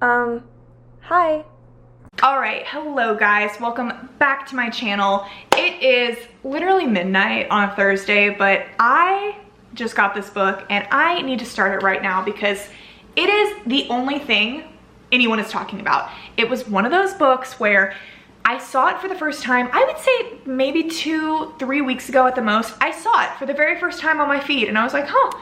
Hi. Alright, hello guys, welcome back to my channel. It is literally midnight on a Thursday, but I just got this book and I need to start it right now because it is the only thing anyone is talking about. It was one of those books where I saw it for the first time, I would say maybe 2-3 weeks ago at the most. I saw it for the very first time on my feed and I was like, huh,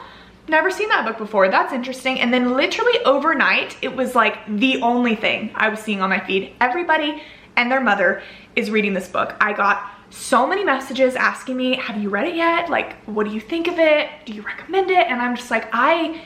never seen that book before, that's interesting. And then literally overnight, it was like the only thing I was seeing on my feed. Everybody and their mother is reading this book. I got so many messages asking me, have you read it yet? Like, what do you think of it? Do you recommend it? And I'm just like, I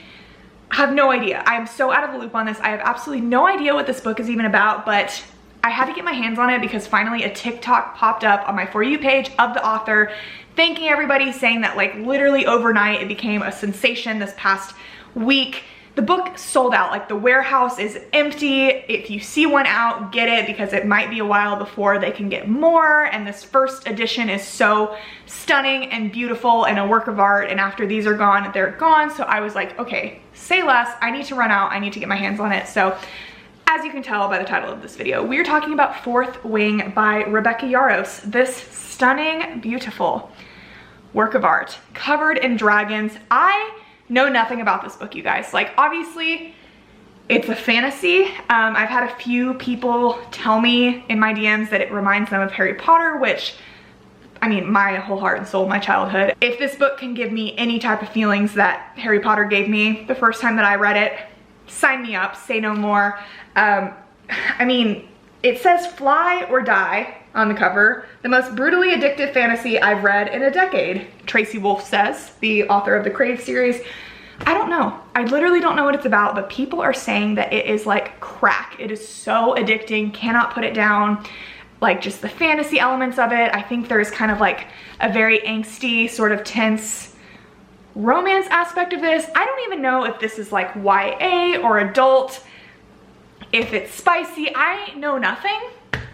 have no idea. I am so out of the loop on this. I have absolutely no idea what this book is even about, but I had to get my hands on it because finally a TikTok popped up on my For You page of the author, thanking everybody, saying that like literally overnight it became a sensation this past week. The book sold out, like the warehouse is empty. If you see one out, get it because it might be a while before they can get more. And this first edition is so stunning and beautiful and a work of art. And after these are gone, they're gone. So I was like, okay, say less. I need to run out. I need to get my hands on it. So as you can tell by the title of this video, we are talking about Fourth Wing by Rebecca Yarros. This stunning, beautiful work of art covered in dragons. I know nothing about this book, you guys. Like, obviously it's a fantasy. I've had a few people tell me in my DMs that it reminds them of Harry Potter, which, I mean, my whole heart and soul, my childhood. If this book can give me any type of feelings that Harry Potter gave me the first time that I read it, sign me up, say no more. I mean, it says fly or die on the cover. The most brutally addictive fantasy I've read in a decade, Tracy Wolff says, the author of the Crave series. I don't know. I literally don't know what it's about, but people are saying that it is like crack. It is so addicting, cannot put it down. Like just the fantasy elements of it. I think there's kind of like a very angsty, sort of tense romance aspect of this. I don't even know if this is like YA or adult, if it's spicy. I know nothing.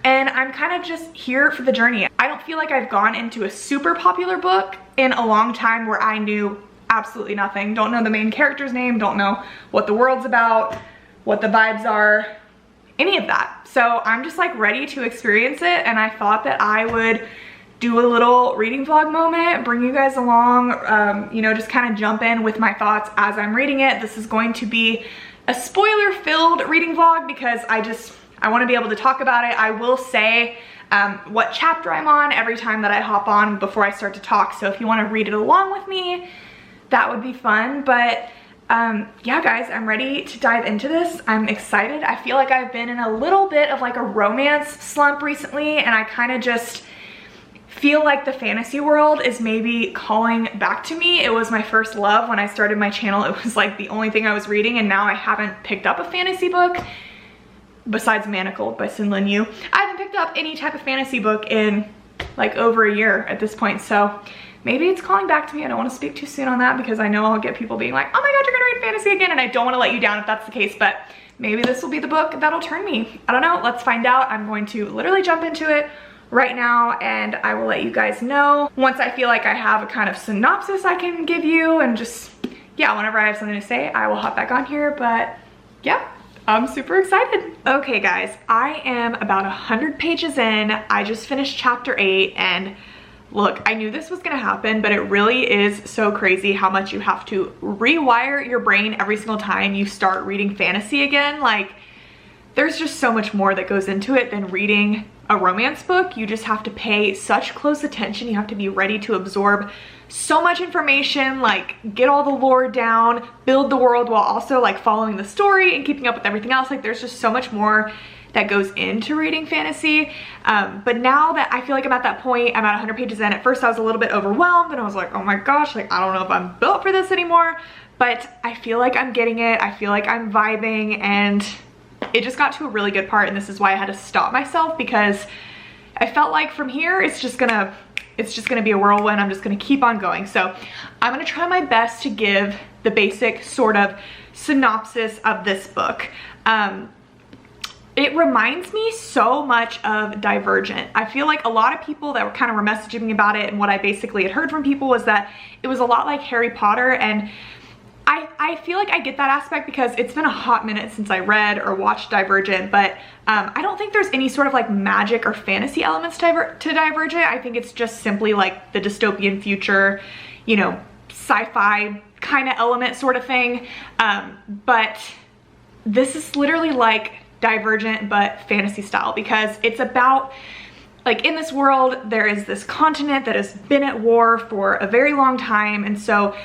And I'm kind of just here for the journey. I don't feel like I've gone into a super popular book in a long time where I knew absolutely nothing. Don't know the main character's name, don't know what the world's about, what the vibes are, any of that. So I'm just like ready to experience it, and I thought that I would do a little reading vlog moment, bring you guys along, you know, just kind of jump in with my thoughts as I'm reading it. This is going to be a spoiler-filled reading vlog because I want to be able to talk about it. I will say what chapter I'm on every time that I hop on before I start to talk. So if you want to read it along with me, that would be fun. But yeah, guys, I'm ready to dive into this. I'm excited. I feel like I've been in a little bit of like a romance slump recently, and I kind of just feel like the fantasy world is maybe calling back to me. It was my first love when I started my channel. It was like the only thing I was reading, and now I haven't picked up a fantasy book besides Manacled by Sin Lin Yu. I haven't picked up any type of fantasy book in like over a year at this point, so maybe it's calling back to me. I don't want to speak too soon on that because I know I'll get people being like, oh my god, you're gonna read fantasy again, and I don't want to let you down if that's the case, but maybe this will be the book that'll turn me. I don't know, let's find out. I'm going to literally jump into it right now, and I will let you guys know once I feel like I have a kind of synopsis I can give you, and just, yeah, whenever I have something to say, I will hop back on here. But yeah, I'm super excited. Okay guys, I am about 100 pages in. I just finished chapter 8, and look, I knew this was gonna happen, but it really is so crazy how much you have to rewire your brain every single time you start reading fantasy again. Like, there's just so much more that goes into it than reading a romance book. You just have to pay such close attention. You have to be ready to absorb so much information, like get all the lore down, build the world while also like following the story and keeping up with everything else. Like, there's just so much more that goes into reading fantasy. But now that I feel like I'm at that point, I'm at 100 pages in. At first I was a little bit overwhelmed and I was like, oh my gosh, like I don't know if I'm built for this anymore, but I feel like I'm getting it. I feel like I'm vibing, and it just got to a really good part, and this is why I had to stop myself, because I felt like from here it's just gonna be a whirlwind. I'm just gonna keep on going. So I'm gonna try my best to give the basic sort of synopsis of this book. It reminds me so much of Divergent. I feel like a lot of people that were kind of were messaging me about it, and what I basically had heard from people was that it was a lot like Harry Potter, and I feel like I get that aspect because it's been a hot minute since I read or watched Divergent, but I don't think there's any sort of like magic or fantasy elements to Divergent. I think it's just simply like the dystopian future, you know, sci-fi kind of element sort of thing. But this is literally like Divergent but fantasy style, because it's about, like, in this world there is this continent that has been at war for a very long time, and so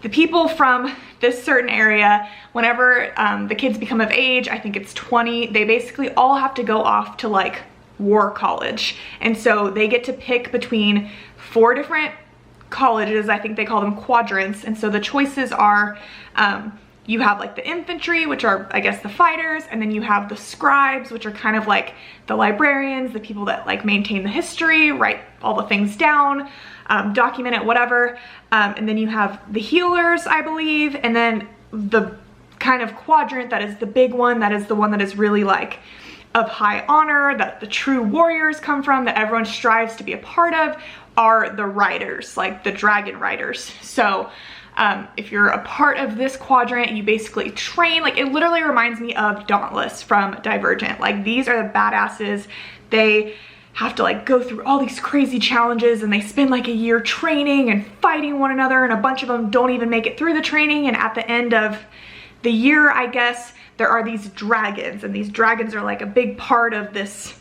the people from this certain area, whenever the kids become of age, I think it's 20, they basically all have to go off to like war college. And so they get to pick between 4 different colleges. I think they call them quadrants. And so the choices are, you have like the infantry, which are, I guess, the fighters, and then you have the scribes, which are kind of like the librarians, the people that like maintain the history, write all the things down, document it, whatever. And then you have the healers, I believe, and then the kind of quadrant that is the big one, that is the one that is really like of high honor, that the true warriors come from, that everyone strives to be a part of, are the riders, like the dragon riders. So if you're a part of this quadrant, you basically train, like, it literally reminds me of Dauntless from Divergent. Like, these are the badasses. They have to like go through all these crazy challenges, and they spend like a year training and fighting one another, and a bunch of them don't even make it through the training. And at the end of the year, I guess, there are these dragons, and these dragons are like a big part of this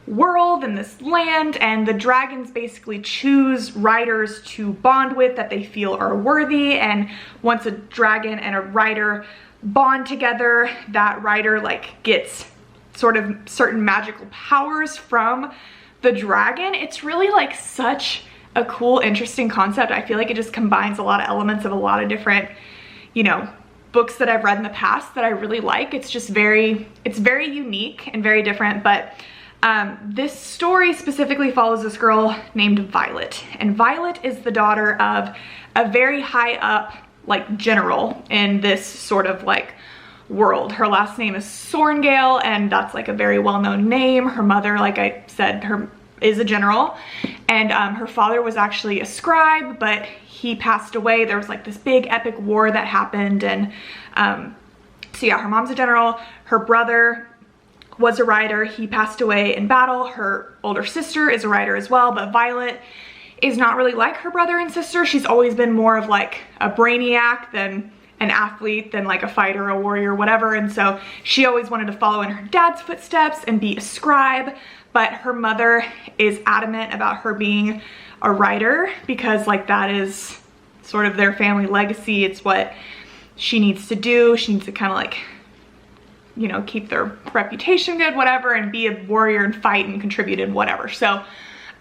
world and this land, and the dragons basically choose riders to bond with that they feel are worthy. And once a dragon and a rider bond together, that rider like gets sort of certain magical powers from the dragon. It's really like such a cool, interesting concept. I feel like it just combines a lot of elements of a lot of different, you know, books that I've read in the past that I really like. It's just it's very unique and very different. But this story specifically follows this girl named Violet, and Violet is the daughter of a very high up like general in this sort of like world. Her last name is Sorngale, and that's like a very well-known name. Her mother, like I said, is a general, and her father was actually a scribe, but he passed away. There was like this big epic war that happened, and so yeah, her mom's a general. Her brother was a rider. He passed away in battle. Her older sister is a rider as well, but Violet is not really like her brother and sister. She's always been more of like a brainiac than an athlete, than like a fighter, a warrior, whatever. And so she always wanted to follow in her dad's footsteps and be a scribe, but her mother is adamant about her being a writer, because like that is sort of their family legacy. It's what she needs to do. She needs to kind of like, you know, keep their reputation good, whatever, and be a warrior and fight and contribute and whatever. So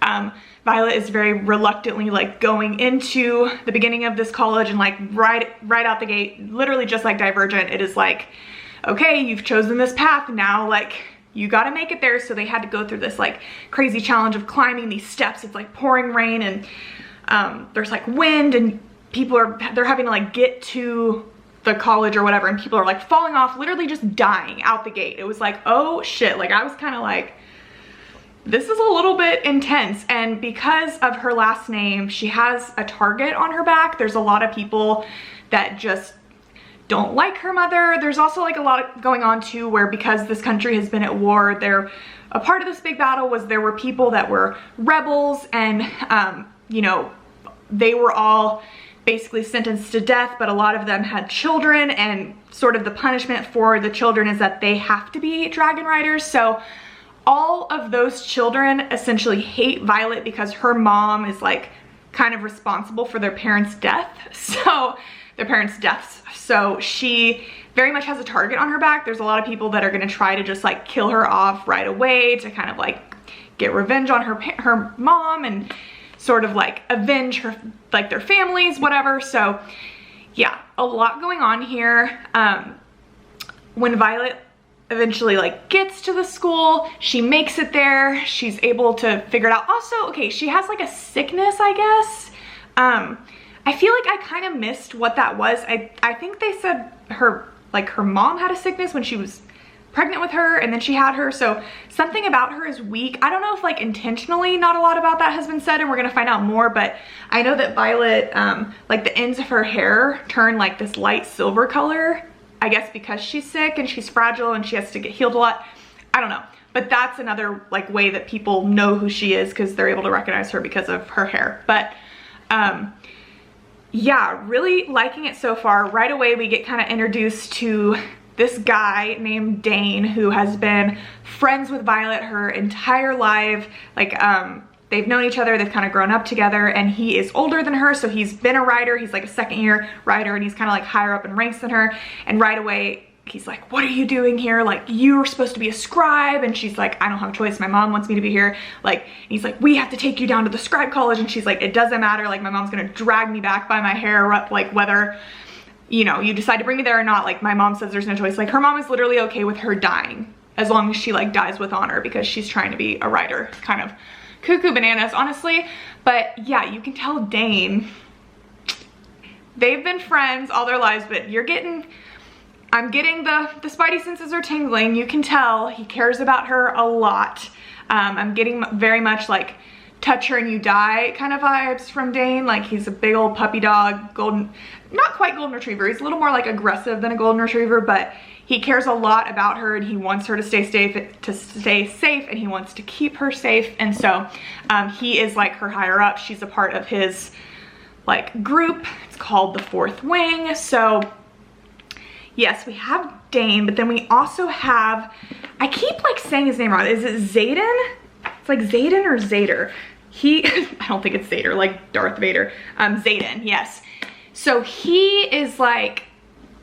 Violet is very reluctantly like going into the beginning of this college, and like right out the gate, literally just like Divergent, it is like, okay, you've chosen this path, now like you got to make it there. So they had to go through this like crazy challenge of climbing these steps. It's like pouring rain, and there's like wind, and they're having to like get to the college or whatever, and people are like falling off, literally just dying out the gate. It was like, oh shit. Like I was kind of like, this is a little bit intense. And because of her last name, she has a target on her back. There's a lot of people that just don't like her mother. There's also like a lot going on too, where because this country has been at war, a part of this big battle was there were people that were rebels, and you know, they were all basically sentenced to death, but a lot of them had children, and sort of the punishment for the children is that they have to be dragon riders. So all of those children essentially hate Violet because her mom is like kind of responsible for their parents' deaths. So she very much has a target on her back. There's a lot of people that are gonna try to just like kill her off right away to kind of like get revenge on her mom and sort of like avenge her, like their families, whatever. So yeah, a lot going on here. When Violet eventually like gets to the school, she makes it there, she's able to figure it out. Also, okay, she has like a sickness, I guess. I feel like I kind of missed what that was. I think they said her mom had a sickness when she was pregnant with her and then she had her. So something about her is weak. I don't know if like intentionally not a lot about that has been said, and we're gonna find out more, but I know that Violet, like the ends of her hair turn like this light silver color, I guess because she's sick and she's fragile and she has to get healed a lot. I don't know. But that's another like way that people know who she is, because they're able to recognize her because of her hair. But yeah, really liking it so far. Right away we get kind of introduced to this guy named Dane, who has been friends with Violet her entire life. Like they've known each other, they've kind of grown up together, and he is older than her, so he's been a rider. He's like a second-year rider, and he's kind of like higher up in ranks than her. And right away he's like, what are you doing here? Like, you're supposed to be a scribe. And she's like, I don't have a choice. My mom wants me to be here. Like, he's like, we have to take you down to the scribe college. And she's like, it doesn't matter. Like, my mom's gonna drag me back by my hair up, like whether, you know, you decide to bring me there or not. Like, my mom says there's no choice. Like, her mom is literally okay with her dying as long as she like dies with honor, because she's trying to be a rider. Kind of cuckoo bananas, honestly. But yeah, you can tell Dane, they've been friends all their lives, but I'm getting the spidey senses are tingling. You can tell he cares about her a lot. I'm getting very much like touch her and you die kind of vibes from Dane. Like, he's a big old puppy dog, not quite golden retriever. He's a little more like aggressive than a golden retriever, but he cares a lot about her and he wants her to stay safe, and he wants to keep her safe. And so he is like her higher up. She's a part of his like group. It's called the Fourth Wing. So yes, we have Dane, but then we also have, I keep like saying his name wrong. Is it Xaden? It's like Xaden or Zader. I don't think it's Zader, like Darth Vader. Xaden, yes. So he is like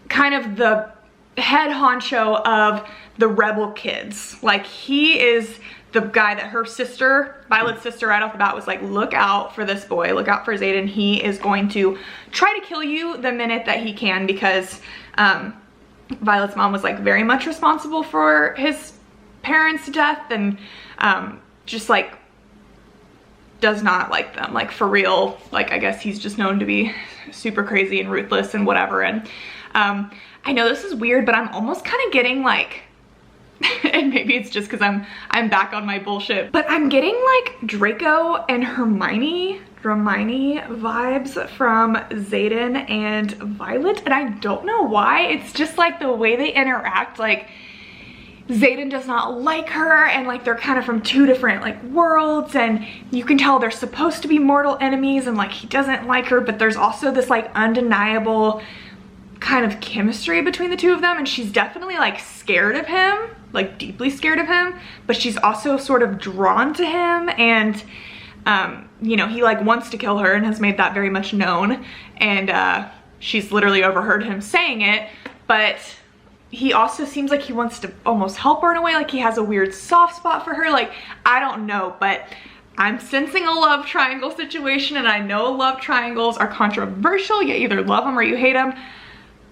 kind of the head honcho of the rebel kids. Like, he is the guy that her sister, Violet's sister, right off the bat was like, look out for this boy, look out for Xaden. He is going to try to kill you the minute that he can, because Violet's mom was like very much responsible for his parents' death, and just like does not like them, like for real. Like, I guess he's just known to be super crazy and ruthless and whatever. And I know this is weird, but I'm almost kind of getting like, and maybe it's just because I'm back on my bullshit, but I'm getting like Draco and Hermione vibes from Xaden and Violet, and I don't know why. It's just like the way they interact. Like, Xaden does not like her, and like they're kind of from two different like worlds, and you can tell they're supposed to be mortal enemies, and like he doesn't like her, but there's also this like undeniable kind of chemistry between the two of them, and she's definitely like scared of him, like deeply scared of him, but she's also sort of drawn to him. And you know, he like wants to kill her and has made that very much known, and she's literally overheard him saying it, but he also seems like he wants to almost help her in a way. Like, he has a weird soft spot for her. Like, I don't know, but I'm sensing a love triangle situation, and I know love triangles are controversial. You either love them or you hate them.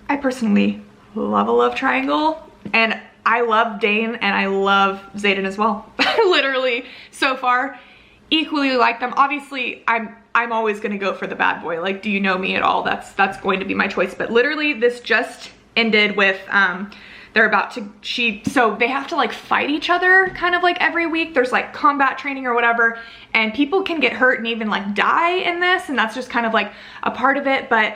I personally love a love triangle, and I love Dane and I love Xaden as well. Literally, so far, equally like them. Obviously, I'm always gonna go for the bad boy. Like, do you know me at all? That's going to be my choice. But literally, this just ended with they're about to, so they have to like fight each other kind of like every week. There's like combat training or whatever, and people can get hurt and even like die in this, and that's just kind of like a part of it. But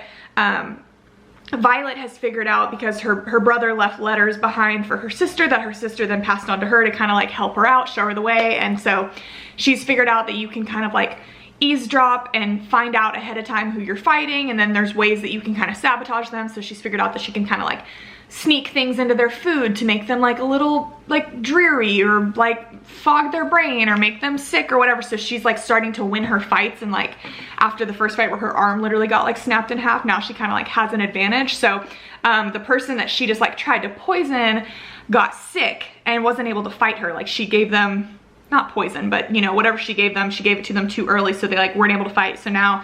Violet has figured out, because her brother left letters behind for her sister that her sister then passed on to her to kind of like help her out, show her the way. And so she's figured out that you can kind of like eavesdrop and find out ahead of time who you're fighting, and then there's ways that you can kind of sabotage them. So she's figured out that she can kind of like sneak things into their food to make them like a little like dreary, or like fog their brain, or make them sick or whatever. So she's like starting to win her fights, and like after the first fight where her arm literally got like snapped in half, now she kind of like has an advantage. So the person that she just like tried to poison got sick and wasn't able to fight her. Like, she gave them, not poison, but you know, whatever she gave them, she gave it to them too early, so they like weren't able to fight. So now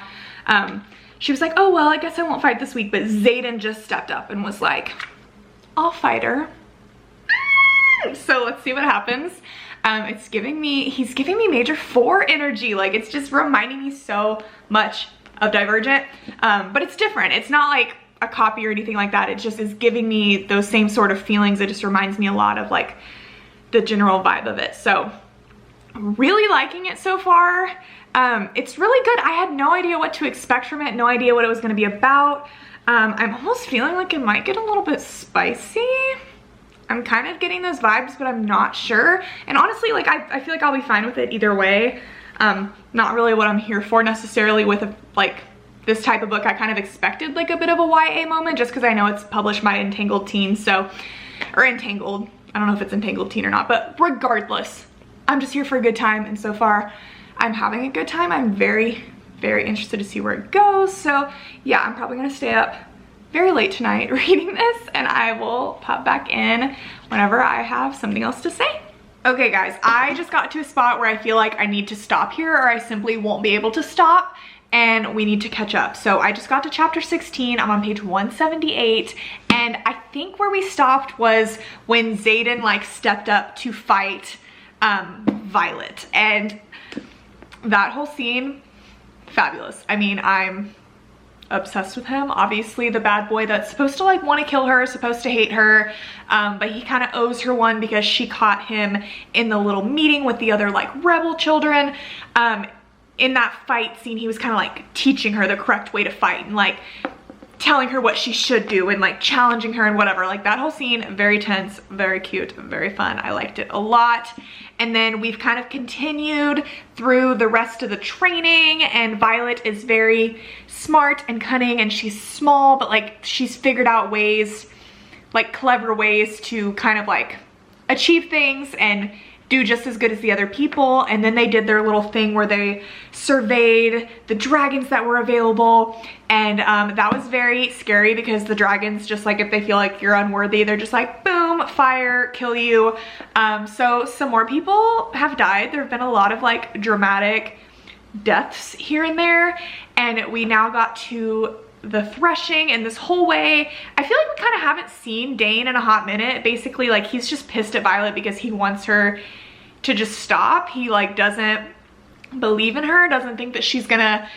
she was like, oh well, I guess I won't fight this week. But Xaden just stepped up and was like, I'll fight her. So let's see what happens. He's giving me Major 4 energy. Like, it's just reminding me so much of Divergent, but it's different. It's not like a copy or anything like that. It just is giving me those same sort of feelings. It just reminds me a lot of like the general vibe of it. So really liking it so far. It's really good. I had no idea what to expect from it, no idea what it was going to be about. I'm almost feeling like it might get a little bit spicy. I'm kind of getting those vibes, but I'm not sure. And honestly, like I feel like I'll be fine with it either way. Not really what I'm here for necessarily with like this type of book. I kind of expected like a bit of a YA moment just because I know it's published by Entangled Teen, so, or Entangled. I don't know if it's Entangled Teen or not, but regardless, I'm just here for a good time, and so far I'm having a good time. I'm very, very interested to see where it goes. So yeah, I'm probably gonna stay up very late tonight reading this, and I will pop back in whenever I have something else to say. Okay guys, I just got to a spot where I feel like I need to stop here or I simply won't be able to stop, and we need to catch up. So I just got to chapter 16. I'm on page 178, and I think where we stopped was when Xaden like stepped up to fight Violet, and that whole scene, fabulous. I mean, I'm obsessed with him. Obviously the bad boy that's supposed to like want to kill her, supposed to hate her, but he kind of owes her one because she caught him in the little meeting with the other like rebel children. In that fight scene, he was kind of like teaching her the correct way to fight and like telling her what she should do and like challenging her and whatever. Like that whole scene, very tense, very cute, very fun. I liked it a lot. And then we've kind of continued through the rest of the training, and Violet is very smart and cunning, and she's small, but like she's figured out ways, like clever ways to kind of like achieve things and do just as good as the other people. And then they did their little thing where they surveyed the dragons that were available, and that was very scary because the dragons, just like if they feel like you're unworthy, they're just like boom, fire, kill you. So some more people have died. There have been a lot of like dramatic deaths here and there, and we now got to the threshing, and this whole way I feel like we kind of haven't seen Dane in a hot minute. Basically like he's just pissed at Violet because he wants her to just stop. He like doesn't believe in her, doesn't think that she's gonna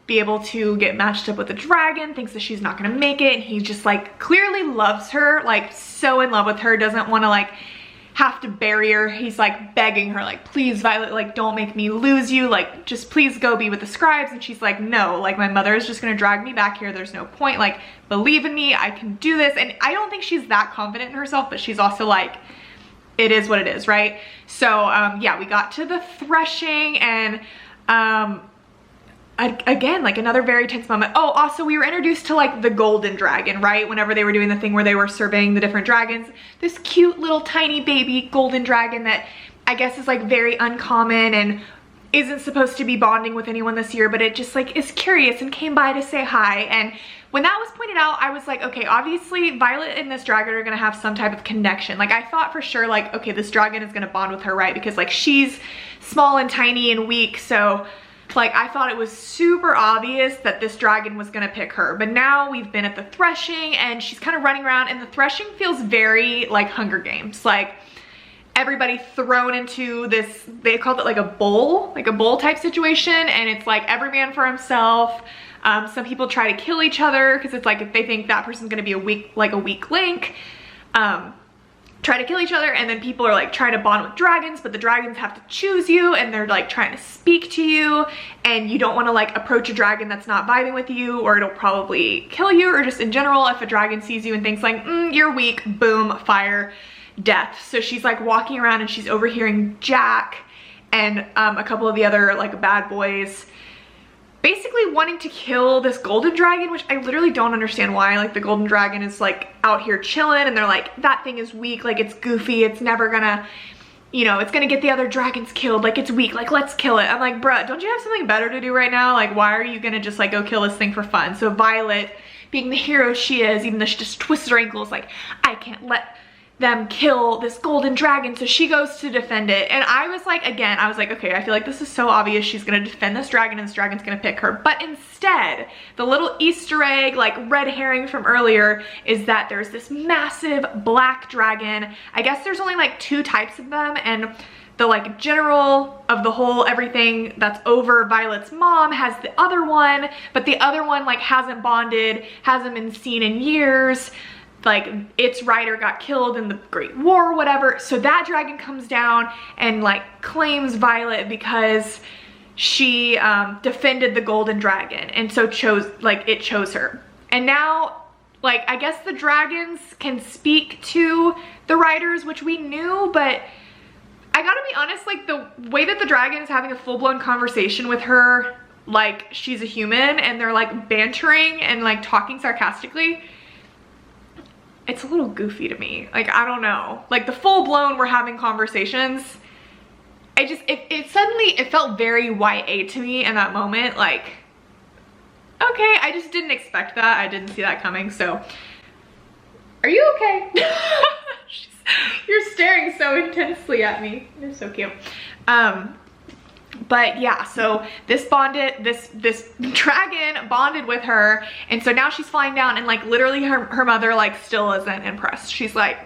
be able to get matched up with a dragon, thinks that she's not gonna make it, and he just like clearly loves her, like so in love with her, doesn't want to like have to bury her. He's like begging her like, please Violet, like don't make me lose you, like just please go be with the scribes. And she's like, no, like my mother is just gonna drag me back here, there's no point, like believe in me, I can do this. And I don't think she's that confident in herself, but she's also like, it is what it is, right? So yeah, we got to the threshing, and again, like another very tense moment. Oh, also we were introduced to like the golden dragon, right? Whenever they were doing the thing where they were surveying the different dragons, this cute little tiny baby golden dragon that I guess is like very uncommon and isn't supposed to be bonding with anyone this year, but it just like is curious and came by to say hi. And when that was pointed out, I was like, okay, obviously Violet and this dragon are gonna have some type of connection. Like I thought for sure, like, okay, this dragon is gonna bond with her, right? Because like she's small and tiny and weak, so like I thought it was super obvious that this dragon was gonna pick her. But now we've been at the threshing, and she's kind of running around, and the threshing feels very like Hunger Games. Like everybody thrown into this, they called it like a bowl type situation, and it's like every man for himself. Some people try to kill each other because it's like if they think that person's gonna be a weak link, try to kill each other. And then people are like trying to bond with dragons, but the dragons have to choose you, and they're like trying to speak to you, and you don't want to like approach a dragon that's not vibing with you, or it'll probably kill you. Or just in general, if a dragon sees you and thinks like, you're weak, boom, fire, death. So she's like walking around, and she's overhearing Jack and a couple of the other like bad boys basically wanting to kill this golden dragon, which I literally don't understand why. Like the golden dragon is like out here chilling, and they're like, that thing is weak, like it's goofy, it's never gonna, you know, it's gonna get the other dragons killed, like it's weak, like let's kill it. I'm like, bruh, don't you have something better to do right now? Like why are you gonna just like go kill this thing for fun? So Violet, being the hero she is, even though she just twists her ankles, like I can't let them kill this golden dragon, so she goes to defend it. And I was like, again, I was like, okay, I feel like this is so obvious she's gonna defend this dragon and this dragon's gonna pick her. But instead, the little Easter egg, like red herring from earlier, is that there's this massive black dragon. I guess there's only like 2 types of them, and the like general of the whole everything that's over Violet's mom has the other one, but the other one like hasn't bonded, hasn't been seen in years. Like its rider got killed in the Great War or whatever. So that dragon comes down and like claims Violet because she defended the golden dragon, and so it chose her. And now like I guess the dragons can speak to the riders, which we knew, but I gotta be honest, like the way that the dragon is having a full-blown conversation with her like she's a human, and they're like bantering and like talking sarcastically, it's a little goofy to me. Like, I don't know. Like the full-blown we're having conversations, it suddenly, it felt very YA to me in that moment. Like, okay, I just didn't expect that. I didn't see that coming, so. Are you okay? You're staring so intensely at me. You're so cute. But yeah, so this dragon bonded with her, and so now she's flying down, and like literally her mother like still isn't impressed. She's like,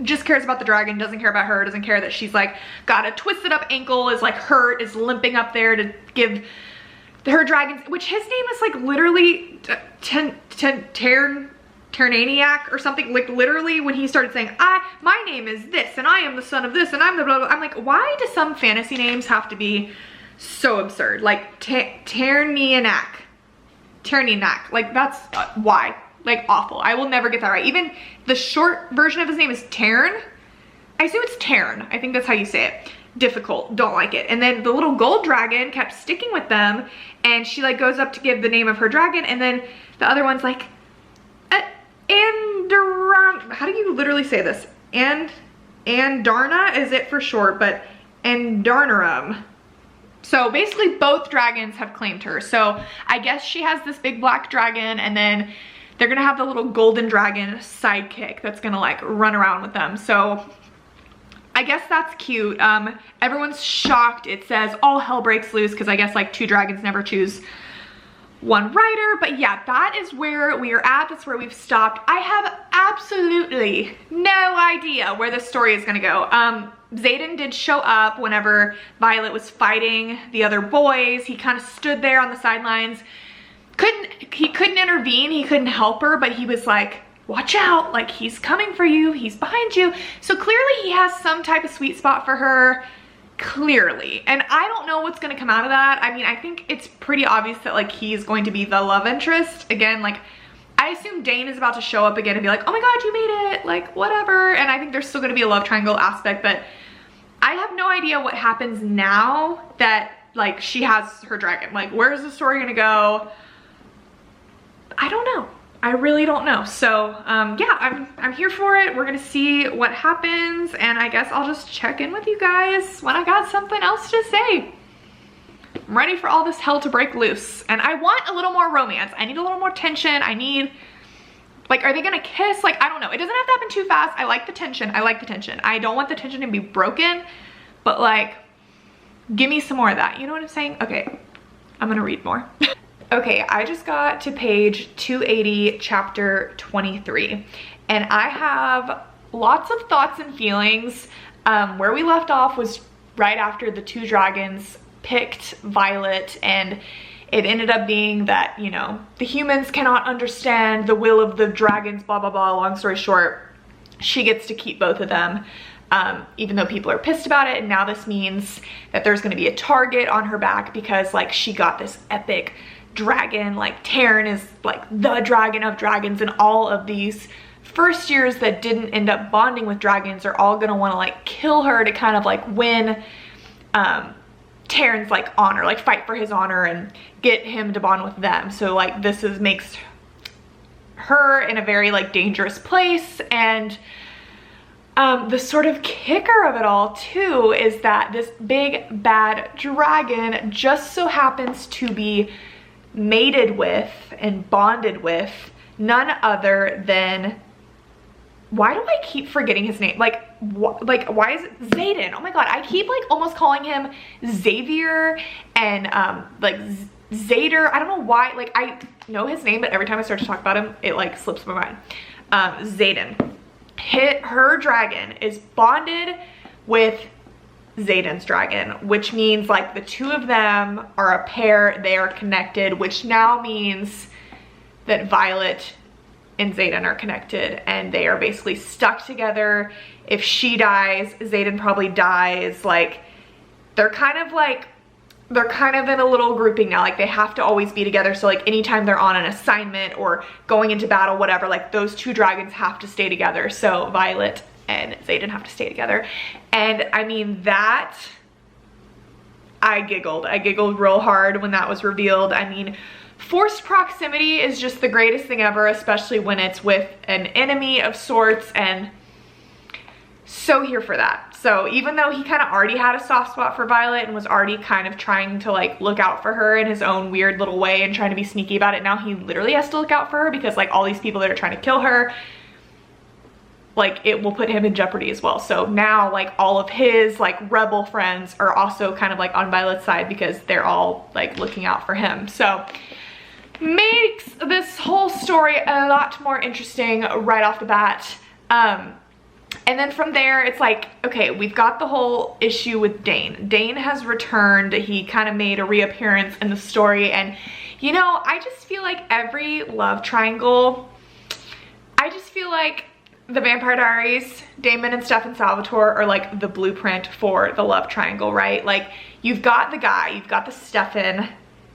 just cares about the dragon, doesn't care about her, doesn't care that she's like got a twisted up ankle, is like hurt, is limping up there to give her dragon, which his name is like literally Ternaniac or something. Like literally when he started saying, my name is this, and I am the son of this, and I'm the blah, blah, blah. I'm like, why do some fantasy names have to be so absurd? Like Ternaniac, like that's why? Like awful. I will never get that right. Even the short version of his name is Tern. I assume it's Tern. I think that's how you say it. Difficult, don't like it. And then the little gold dragon kept sticking with them, and she like goes up to give the name of her dragon, and then the other one's like, how do you literally say this? Andarna is it for short, but Andarnarum. So basically both dragons have claimed her. So I guess she has this big black dragon, and then they're gonna have the little golden dragon sidekick that's gonna like run around with them. So I guess that's cute. Everyone's shocked. It says all hell breaks loose because I guess like two dragons never choose one rider. But yeah, that is where we are at. That's where we've stopped. I have absolutely no idea where this story is gonna go. Xaden did show up whenever Violet was fighting the other boys. He kind of stood there on the sidelines. He couldn't intervene, he couldn't help her, but he was like, watch out, like he's coming for you, he's behind you. So clearly he has some type of sweet spot for her, clearly. And I don't know what's gonna come out of that. I mean, I think it's pretty obvious that like he's going to be the love interest. Again, like I assume Dane is about to show up again and be like, oh my god, you made it, like whatever. And I think there's still gonna be a love triangle aspect, but I have no idea what happens now that like she has her dragon. Like where's the story gonna go? I don't know. I really don't know. So yeah, I'm here for it. We're gonna see what happens, and I guess I'll just check in with you guys when I got something else to say. I'm ready for all this hell to break loose, and I want a little more romance. I need a little more tension. I need, like, are they gonna kiss? Like, I don't know. It doesn't have to happen too fast. I like the tension. I like the tension. I don't want the tension to be broken, but like, give me some more of that. You know what I'm saying? Okay, I'm gonna read more. Okay, I just got to page 280, chapter 23, and I have lots of thoughts and feelings. Where we left off was right after the two dragons picked Violet, and it ended up being that, you know, the humans cannot understand the will of the dragons, blah, blah, blah. Long story short, she gets to keep both of them, even though people are pissed about it. And now this means that there's gonna be a target on her back because like she got this epic dragon. Like Taryn is like the dragon of dragons, and all of these first years that didn't end up bonding with dragons are all gonna want to like kill her to kind of like win Taryn's like honor, like fight for his honor and get him to bond with them. So like this makes her in a very like dangerous place. And the sort of kicker of it all too is that this big bad dragon just so happens to be mated with and bonded with none other than, why do I keep forgetting his name? Like why is it Xaden? Oh my god, I keep like almost calling him Xavier and like Zader. I don't know why, like I know his name, but every time I start to talk about him, it like slips my mind. Xaden. Her dragon is bonded with Xaden's dragon, which means like the two of them are a pair, they are connected, which now means that Violet and Xaden are connected and they are basically stuck together. If she dies, Xaden probably dies. Like they're kind of in a little grouping now, like they have to always be together. So like anytime they're on an assignment or going into battle, whatever, like those two dragons have to stay together. So Violet and Xaden have to stay together. And I mean, that, I giggled real hard when that was revealed. I mean, forced proximity is just the greatest thing ever, especially when it's with an enemy of sorts, and so here for that. So even though he kind of already had a soft spot for Violet and was already kind of trying to like look out for her in his own weird little way and trying to be sneaky about it, now he literally has to look out for her because like all these people that are trying to kill her, like it will put him in jeopardy as well. So now like all of his like rebel friends are also kind of like on Violet's side because they're all like looking out for him. So makes this whole story a lot more interesting right off the bat. And then from there, it's like, okay, we've got the whole issue with Dane. Dane has returned. He kind of made a reappearance in the story. And, you know, I just feel like every love triangle, I just feel like the Vampire Diaries, Damon and Stefan Salvatore are like the blueprint for the love triangle, right? Like you've got the guy, you've got the Stefan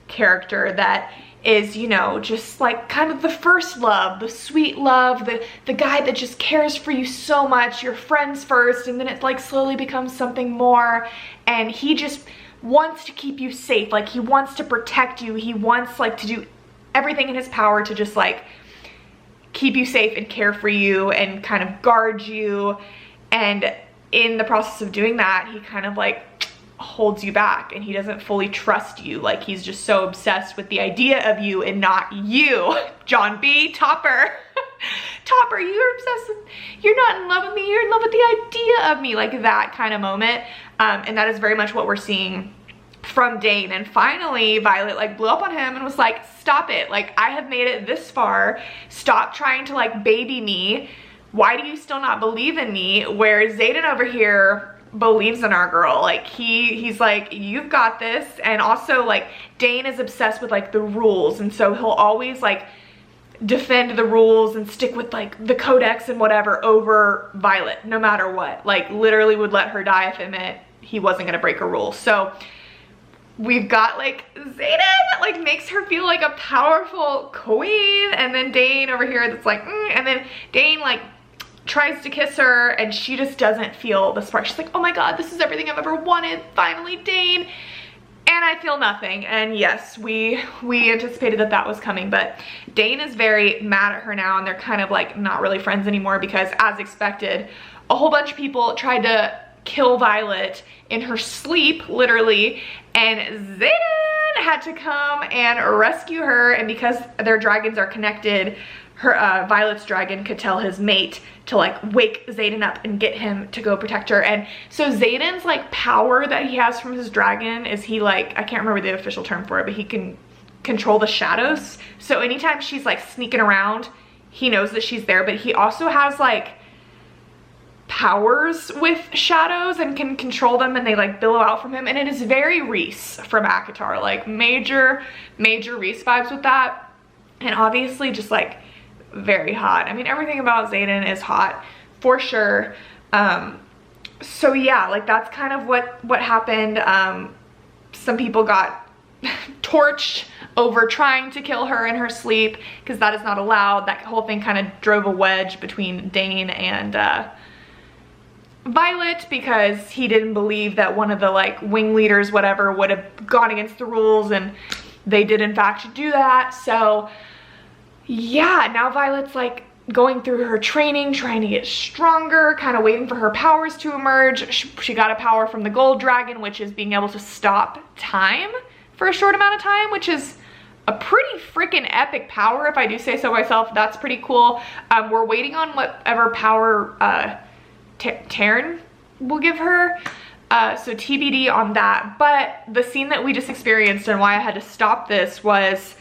character that is, you know, just like kind of the first love, the sweet love, the guy that just cares for you so much, your friends first, and then it like slowly becomes something more, and he just wants to keep you safe, like he wants to protect you, he wants like to do everything in his power to just like keep you safe and care for you and kind of guard you, and in the process of doing that, he kind of like holds you back and he doesn't fully trust you. Like he's just so obsessed with the idea of you and not you. John B. Topper. Topper, you're obsessed with, you're not in love with me, you're in love with the idea of me. Like that kind of moment. And that is very much what we're seeing from Dane. And finally Violet like blew up on him and was like, stop it. Like I have made it this far. Stop trying to like baby me. Why do you still not believe in me? Where Xaden over here believes in our girl. Like he's like, you've got this. And also like Dane is obsessed with like the rules, and so he'll always like defend the rules and stick with like the codex and whatever over Violet no matter what. Like literally would let her die if it meant he wasn't gonna break a rule. So we've got like Xaden that like makes her feel like a powerful queen, and then Dane over here that's like and then Dane like tries to kiss her and she just doesn't feel the spark. She's like, oh my god, this is everything I've ever wanted, finally Dane. And I feel nothing. And yes, we anticipated that was coming, but Dane is very mad at her now, and they're kind of like not really friends anymore because, as expected, a whole bunch of people tried to kill Violet in her sleep, literally, and Xaden had to come and rescue her. And because their dragons are connected, her Violet's dragon could tell his mate to like wake Xaden up and get him to go protect her. And so Xaden's like power that he has from his dragon is he like, I can't remember the official term for it, but he can control the shadows. So anytime she's like sneaking around, he knows that she's there, but he also has like powers with shadows and can control them, and they like billow out from him. And it is very Reese from ACOTAR, like major Reese vibes with that. And obviously just like very hot. I mean, everything about Xaden is hot for sure. So yeah, like that's kind of what happened. Some people got torched over trying to kill her in her sleep because that is not allowed. That whole thing kind of drove a wedge between Dane and Violet because he didn't believe that one of the like wing leaders, whatever, would have gone against the rules, and they did in fact do that. So yeah, now Violet's like going through her training, trying to get stronger, kind of waiting for her powers to emerge. She got a power from the gold dragon, which is being able to stop time for a short amount of time, which is a pretty freaking epic power, if I do say so myself. That's pretty cool. We're waiting on whatever power Taryn will give her. So TBD on that. But the scene that we just experienced and why I had to stop this was,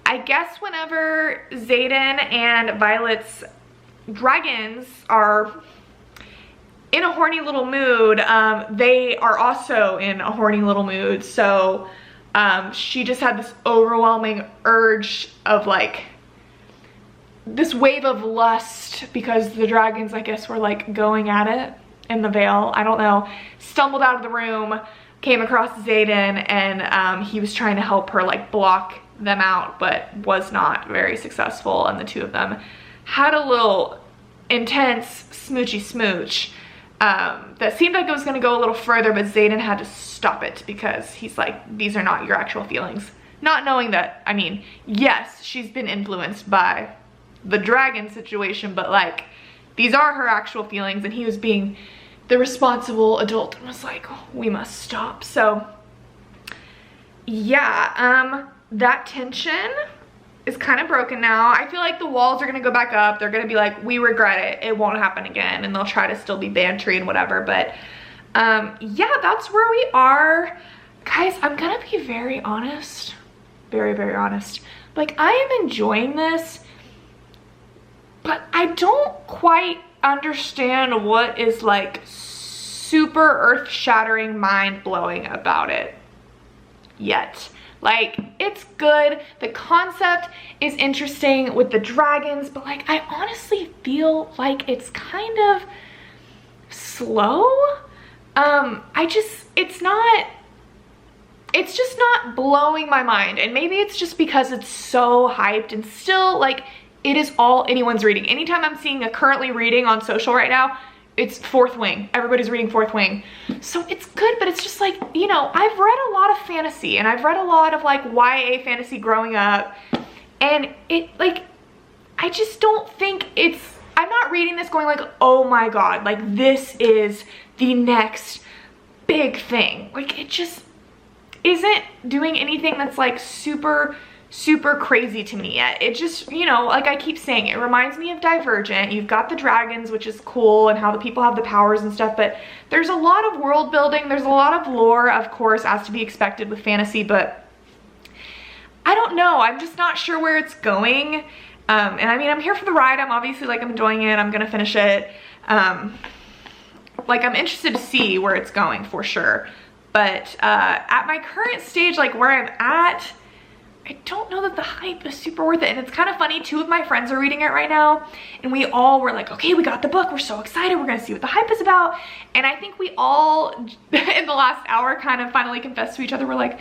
I guess whenever Xaden and Violet's dragons are in a horny little mood, they are also in a horny little mood. So she just had this overwhelming urge of like this wave of lust because the dragons, I guess, were like going at it in the veil. I don't know. Stumbled out of the room, came across Xaden, and he was trying to help her like block them out, but was not very successful. And the two of them had a little intense smoochy smooch that seemed like it was going to go a little further, but Xaden had to stop it because he's like, these are not your actual feelings. Not knowing that, I mean, yes, she's been influenced by the dragon situation, but like, these are her actual feelings, and he was being the responsible adult and was like, oh, we must stop. So yeah, that tension is kind of broken now. I feel like the walls are gonna go back up. They're gonna be like, we regret it, it won't happen again, and they'll try to still be bantry and whatever. But yeah, that's where we are. Guys, I'm gonna be very honest, very, very honest. Like, I am enjoying this, but I don't quite understand what is like super earth-shattering, mind-blowing about it yet. Like, it's good, the concept is interesting with the dragons, but like, I honestly feel like it's kind of slow. It's just not blowing my mind, and maybe it's just because it's so hyped and still like, it is all anyone's reading. Anytime I'm seeing a currently reading on social right now, it's Fourth Wing. Everybody's reading Fourth Wing. So it's good, but it's just like, you know, I've read a lot of fantasy, and I've read a lot of like YA fantasy growing up, and it like, I just don't think it's, I'm not reading this going like, oh my God, like this is the next big thing. Like, it just isn't doing anything that's like super crazy to me yet. It just, you know, like I keep saying, it reminds me of Divergent. You've got the dragons, which is cool, and how the people have the powers and stuff, but there's a lot of world building, there's a lot of lore, of course, as to be expected with fantasy, but I don't know, I'm just not sure where it's going. And I mean, I'm here for the ride. I'm obviously like, I'm enjoying it, I'm gonna finish it. Like, I'm interested to see where it's going for sure, but at my current stage, like where I'm at, I don't know that the hype is super worth it. And it's kind of funny, 2 of my friends are reading it right now, and we all were like, okay, we got the book, we're so excited, we're gonna see what the hype is about. And I think we all in the last hour kind of finally confessed to each other, we're like,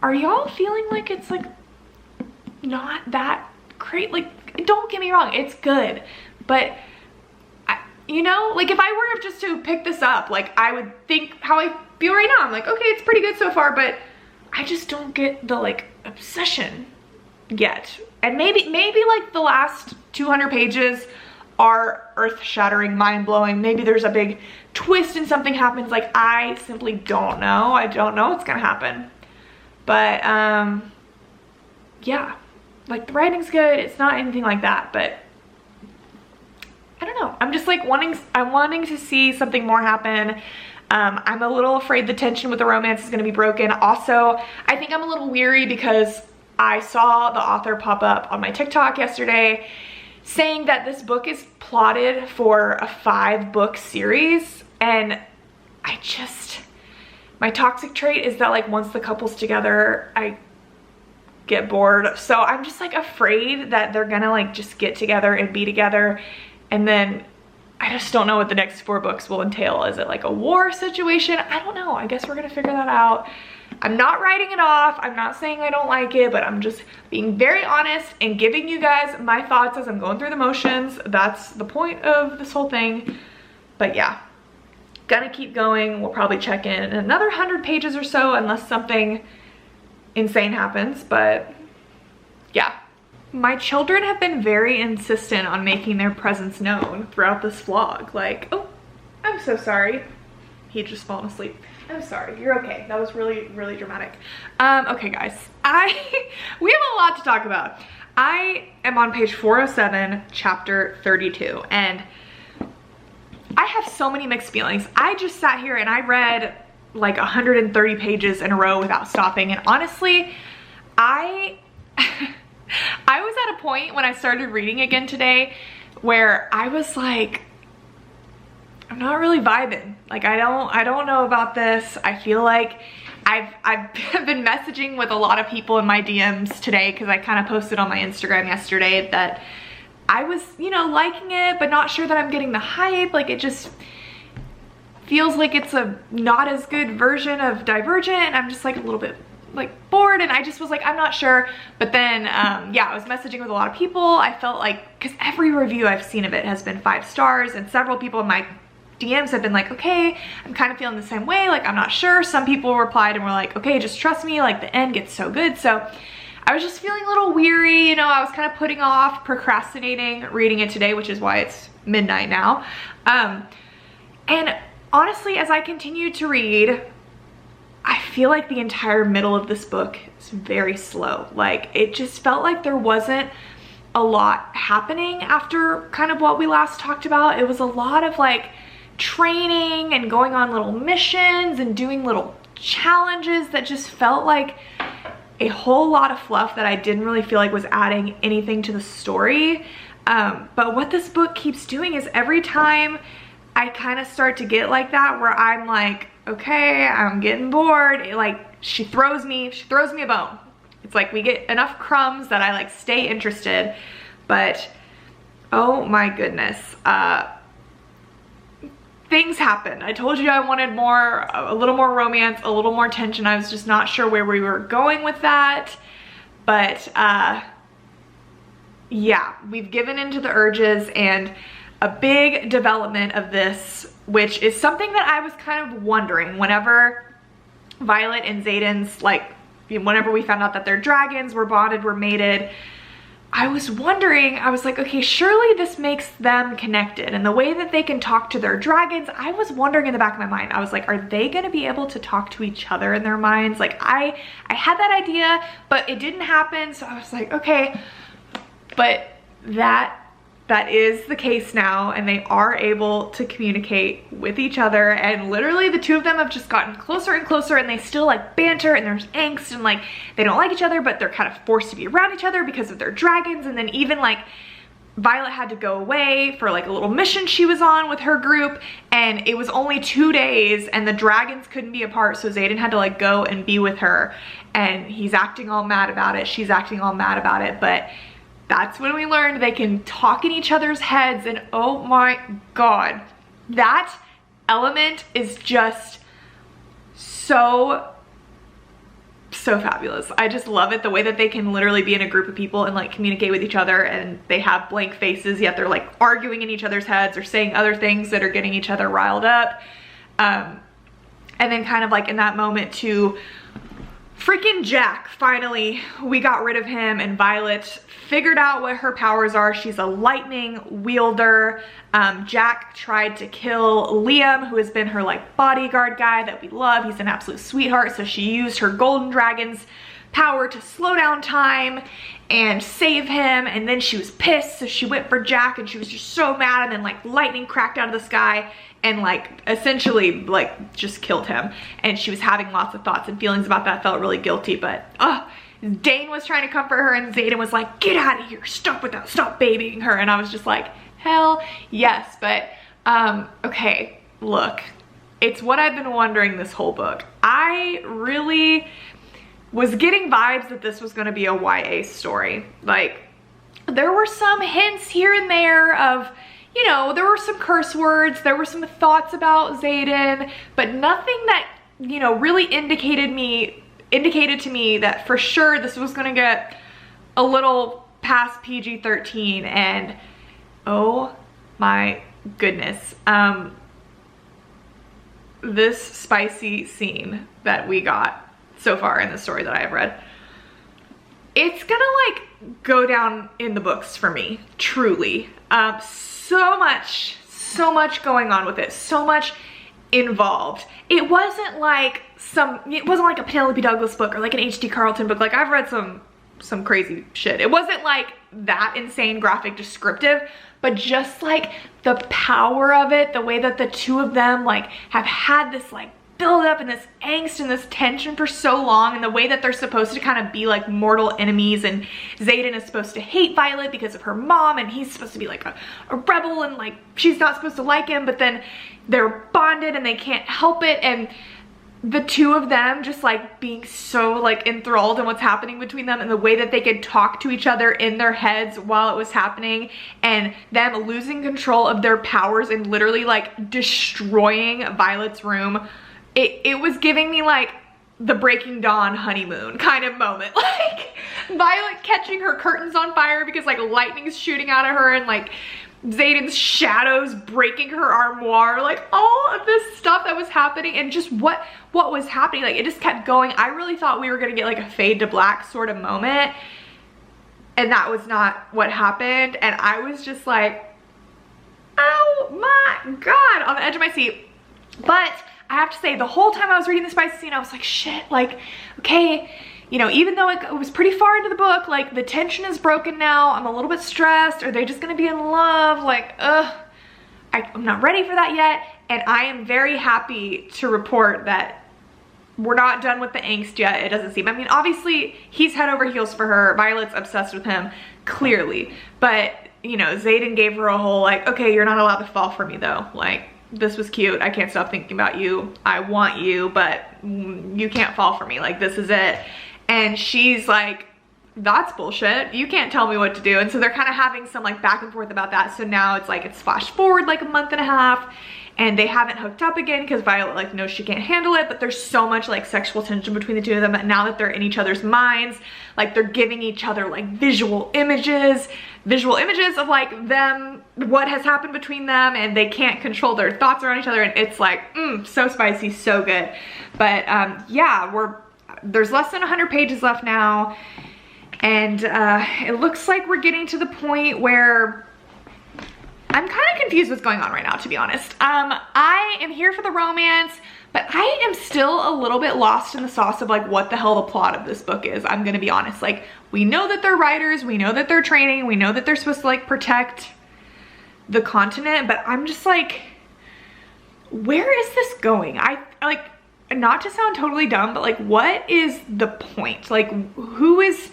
are y'all feeling like it's like not that great? Like, don't get me wrong, it's good, but you know, like if I were just to pick this up, like I would think how I feel right now. I'm like, okay, it's pretty good so far, but I just don't get the like obsession yet. And maybe like the last 200 pages are earth-shattering, mind-blowing. Maybe there's a big twist and something happens. Like, I simply don't know. I don't know what's gonna happen. But yeah, like the writing's good. It's not anything like that, but I don't know. I'm just like I'm wanting to see something more happen. I'm a little afraid the tension with the romance is gonna be broken. Also, I think I'm a little weary because I saw the author pop up on my TikTok yesterday saying that this book is plotted for a 5-book series, and I just, my toxic trait is that like once the couple's together, I get bored. So I'm just like afraid that they're gonna like just get together and be together, and then I just don't know what the next 4 books will entail. Is it like a war situation? I don't know. I guess we're gonna figure that out. I'm not writing it off. I'm not saying I don't like it, but I'm just being very honest and giving you guys my thoughts as I'm going through the motions. That's the point of this whole thing. But yeah, gonna keep going. We'll probably check in another 100 pages or so unless something insane happens, but yeah. My children have been very insistent on making their presence known throughout this vlog. Like, oh, I'm so sorry. He'd just fallen asleep. I'm sorry, you're okay. That was really, really dramatic. Okay guys, we have a lot to talk about. I am on page 407, chapter 32, and I have so many mixed feelings. I just sat here and I read like 130 pages in a row without stopping, and honestly, I was at a point when I started reading again today where I was like, I'm not really vibing. Like, I don't know about this. I feel like I've been messaging with a lot of people in my DMs today, because I kind of posted on my Instagram yesterday that I was, you know, liking it, but not sure that I'm getting the hype. Like, it just feels like it's a not as good version of Divergent, and I'm just like a little bit like bored, and I just was like, I'm not sure. But then yeah, I was messaging with a lot of people. I felt like, because every review I've seen of it has been 5 stars, and several people in my DMs have been like, okay, I'm kind of feeling the same way, like I'm not sure. Some people replied and were like, okay, just trust me, like the end gets so good. So I was just feeling a little weary, you know. I was kind of putting off, procrastinating reading it today, which is why it's midnight now. And honestly, as I continued to read, I feel like the entire middle of this book is very slow. Like, it just felt like there wasn't a lot happening after kind of what we last talked about. It was a lot of like training and going on little missions and doing little challenges that just felt like a whole lot of fluff that I didn't really feel like was adding anything to the story. But what this book keeps doing is, every time I kind of start to get like that, where I'm like, okay, I'm getting bored, she throws me a bone. It's like we get enough crumbs that I like stay interested. But oh my goodness, things happen. I told you I wanted a little more romance, a little more tension. I was just not sure where we were going with that. But yeah, we've given into the urges, and a big development of this, which is something that I was kind of wondering whenever Violet and Xaden's, like, whenever we found out that their dragons were bonded, were mated, I was wondering, I was like, okay, surely this makes them connected. And the way that they can talk to their dragons, I was wondering in the back of my mind, I was like, are they gonna be able to talk to each other in their minds? Like, I had that idea, but it didn't happen. So I was like, okay, but that is the case now, and they are able to communicate with each other. And literally the two of them have just gotten closer and closer, and they still like banter, and there's angst, and like they don't like each other, but they're kind of forced to be around each other because of their dragons. And then even like Violet had to go away for like a little mission she was on with her group, and it was only 2 days, and the dragons couldn't be apart, so Xaden had to like go and be with her, and he's acting all mad about it, she's acting all mad about it. But that's when we learned they can talk in each other's heads, and oh my god, that element is just so fabulous. I just love it, the way that they can literally be in a group of people and like communicate with each other, and they have blank faces, yet they're like arguing in each other's heads or saying other things that are getting each other riled up. And then kind of like in that moment too, freaking Jack, finally, we got rid of him, and Violet figured out what her powers are. She's a lightning wielder. Jack tried to kill Liam, who has been her like bodyguard guy that we love. He's an absolute sweetheart. So she used her golden dragon's power to slow down time and save him. And then she was pissed, so she went for Jack, and she was just so mad, and then like lightning cracked out of the sky and like essentially like just killed him. And she was having lots of thoughts and feelings about that, felt really guilty. But Dane was trying to comfort her, and Xaden was like, get out of here, stop with that, stop babying her. And I was just like, hell yes. But okay, look, it's what I've been wondering this whole book. I really was getting vibes that this was going to be a YA story. Like, there were some hints here and there of, you know, there were some curse words, there were some thoughts about Xaden, but nothing that, you know, really indicated to me that for sure this was gonna get a little past PG-13. And oh my goodness, this spicy scene that we got so far in the story that I have read, it's gonna like go down in the books for me, truly. So much going on with it, so much involved. It wasn't like a Penelope Douglas book or like an H.D. Carlton book. Like, I've read some crazy shit. It wasn't like that insane graphic descriptive, but just like the power of it, the way that the two of them like have had this like build up and this angst and this tension for so long, and the way that they're supposed to kind of be like mortal enemies, and Xaden is supposed to hate Violet because of her mom, and he's supposed to be like a rebel, and like she's not supposed to like him, but then they're bonded and they can't help it, and the two of them just like being so like enthralled in what's happening between them, and the way that they could talk to each other in their heads while it was happening, and them losing control of their powers and literally like destroying Violet's room. It was giving me like the Breaking Dawn honeymoon kind of moment. Like Violet catching her curtains on fire because like lightning's shooting out of her, and like Xaden's shadows breaking her armoire, like all of this stuff that was happening, and just what was happening. Like it just kept going. I really thought we were gonna get like a fade to black sort of moment, and that was not what happened. And I was just like, oh my God, on the edge of my seat. But I have to say, the whole time I was reading the spicy scene, I was like, shit, like, okay, you know, even though it was pretty far into the book, like the tension is broken now. I'm a little bit stressed. Are they just gonna be in love? Like, I'm not ready for that yet. And I am very happy to report that we're not done with the angst yet, it doesn't seem. I mean, obviously he's head over heels for her. Violet's obsessed with him, clearly. But, you know, Xaden gave her a whole like, okay, you're not allowed to fall for me though. Like, this was cute. I can't stop thinking about you. I want you, but you can't fall for me. Like, this is it. And she's like, that's bullshit. You can't tell me what to do. And so they're kind of having some like back and forth about that. So now it's like, it's flashed forward like a month and a half, and they haven't hooked up again because Violet like knows she can't handle it, but there's so much like sexual tension between the two of them that now that they're in each other's minds, like they're giving each other like visual images of like them, what has happened between them, and they can't control their thoughts around each other, and it's like, so spicy, so good. But yeah, there's less than 100 pages left now, and it looks like we're getting to the point where I'm kind of confused what's going on right now, to be honest. I am here for the romance, but I am still a little bit lost in the sauce of like what the hell the plot of this book is. I'm gonna be honest. Like, we know that they're writers, we know that they're training, we know that they're supposed to like protect the continent, but I'm just like, where is this going? I like, not to sound totally dumb, but like, what is the point? Like, who is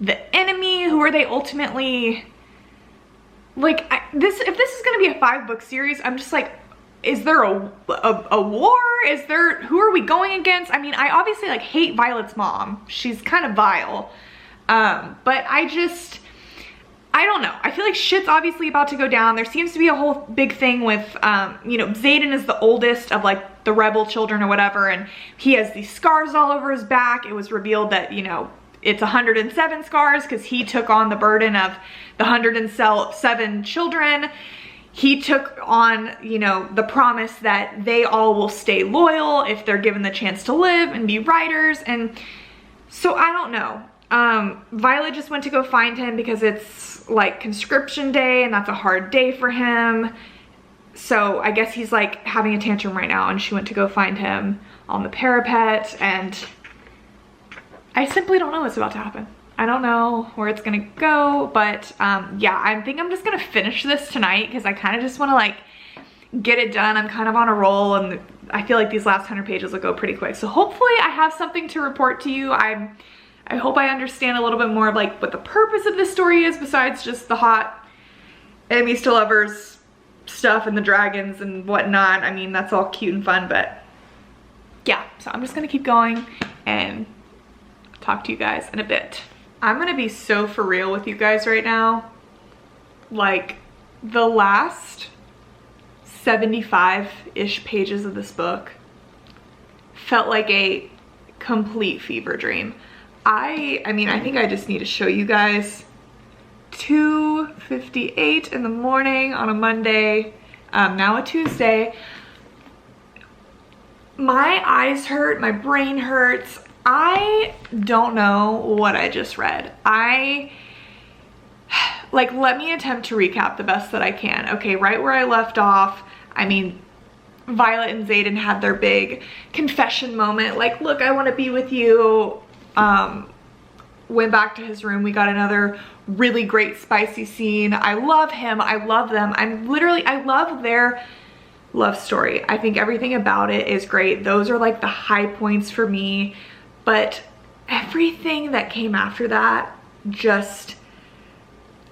the enemy? Who are they ultimately? Like, if this is gonna be a 5-book series, I'm just like, is there a war? Who are we going against? I mean, I obviously like hate Violet's mom. She's kind of vile. But I don't know. I feel like shit's obviously about to go down. There seems to be a whole big thing with, you know, Xaden is the oldest of like the rebel children or whatever, and he has these scars all over his back. It was revealed that, you know, it's 107 scars because he took on the burden of the 107 children. He took on, you know, the promise that they all will stay loyal if they're given the chance to live and be writers. And so I don't know. Violet just went to go find him because it's like conscription day, and that's a hard day for him. So I guess he's like having a tantrum right now, and she went to go find him on the parapet, and I simply don't know what's about to happen. I don't know where it's gonna go, but yeah, I think I'm just gonna finish this tonight because I kind of just want to like get it done. I'm kind of on a roll, and I feel like these last 100 pages will go pretty quick. So hopefully I have something to report to you. I hope I understand a little bit more of like what the purpose of this story is besides just the hot enemies to lovers stuff and the dragons and whatnot. I mean, that's all cute and fun, but yeah, so I'm just gonna keep going and talk to you guys in a bit. I'm gonna be so for real with you guys right now. Like, the last 75-ish pages of this book felt like a complete fever dream. I mean, I think I just need to show you guys 2:58 in the morning on a Monday, now a Tuesday. My eyes hurt, my brain hurts. I don't know what I just read. Like, let me attempt to recap the best that I can. Okay, right where I left off, I mean, Violet and Xaden had their big confession moment. Like, look, I want to be with you. Went back to his room. We got another really great spicy scene. I love him. I love them. I love love story. I think everything about it is great. Those are like the high points for me, but everything that came after that, just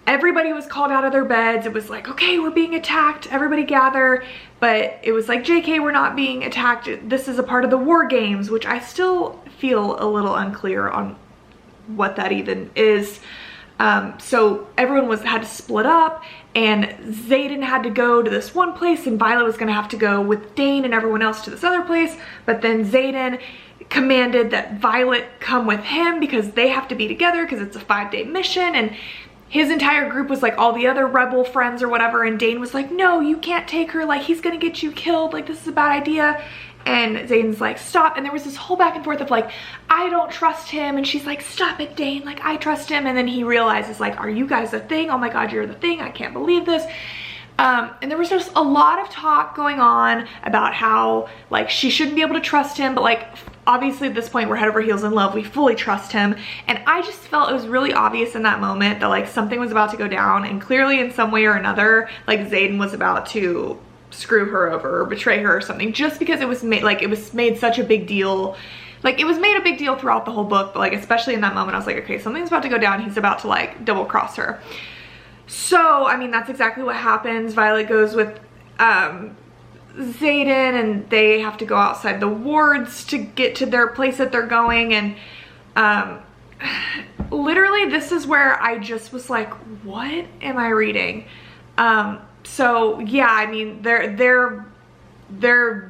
everybody was called out of their beds. It was like, okay, we're being attacked, everybody gather. But it was like, JK, we're not being attacked. This is a part of the war games, which I still feel a little unclear on what that even is. So everyone had to split up, and Xaden had to go to this one place, and Violet was gonna have to go with Dane and everyone else to this other place. But then Xaden commanded that Violet come with him because they have to be together because it's a 5-day mission, and his entire group was like all the other rebel friends or whatever, and Dane was like, no, you can't take her, like he's gonna get you killed, like this is a bad idea. And Xaden's like, stop. And there was this whole back and forth of like, I don't trust him. And she's like, stop it, Dane, like I trust him. And then he realizes like, are you guys the thing? Oh my God, you're the thing. I can't believe this. And there was just a lot of talk going on about how like she shouldn't be able to trust him, but like obviously at this point we're head over heels in love, we fully trust him. And I just felt it was really obvious in that moment that like something was about to go down, and clearly in some way or another like Xaden was about to screw her over or betray her or something, just because it was made such a big deal. Like it was made a big deal throughout the whole book, but like especially in that moment I was like, okay, something's about to go down, he's about to like double cross her. So, I mean, that's exactly what happens. Violet goes with Xaden, and they have to go outside the wards to get to their place that they're going. And literally, this is where I just was like, what am I reading? So, yeah, I mean, they're